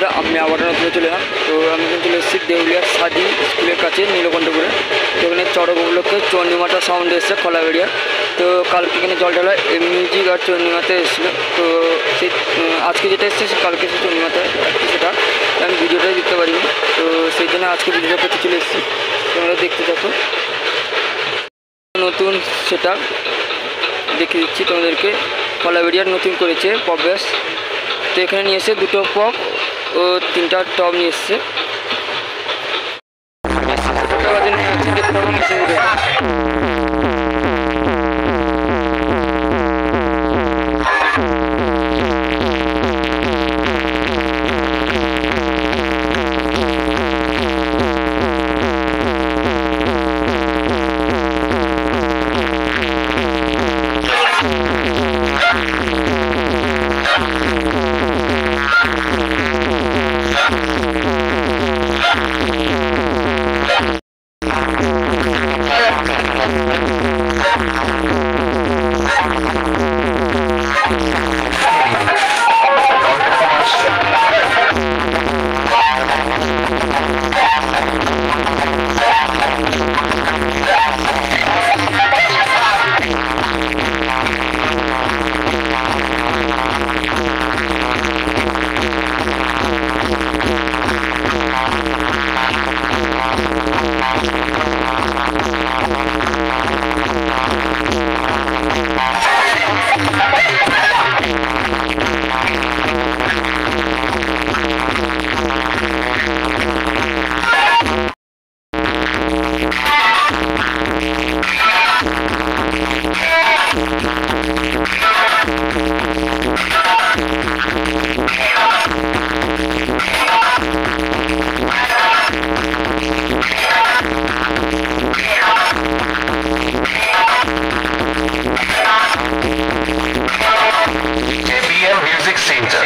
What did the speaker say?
বন্ধুরা, আমি আবারও নতুন চলে এলাম। তো আমি কিন্তু চলে এসেছি দেউলিয়ার সাদি স্কুলের কাছে নীলকণ্ঠপুরে। তো এখানে চড়ক উপলক্ষে চণ্ডীমাতা সাউন্ড এসেছে খোলাবেড়িয়া। তো কালকে এখানে জল ঢালা মিউজিক আর চণ্ডীমাতা এসেছিলো। তো সেই আজকে যেটা এসেছে কালকে সে চণ্ডীমাতা সেটা আমি ভিডিওটাই দিতে পারিনি। তো সেই জন্য আজকে ভিডিওটা করতে চলে এসেছি, তোমরা দেখতে থাকো। নতুন সেটা দেখিয়ে দিচ্ছি তোমাদেরকে। খোলাবেড়িয়ার নতুন করেছে পপ ব্যাস। তো এখানে নিয়ে এসে দুটো পপ ও 3টা টপ নিয়ে এসছে। Music Center.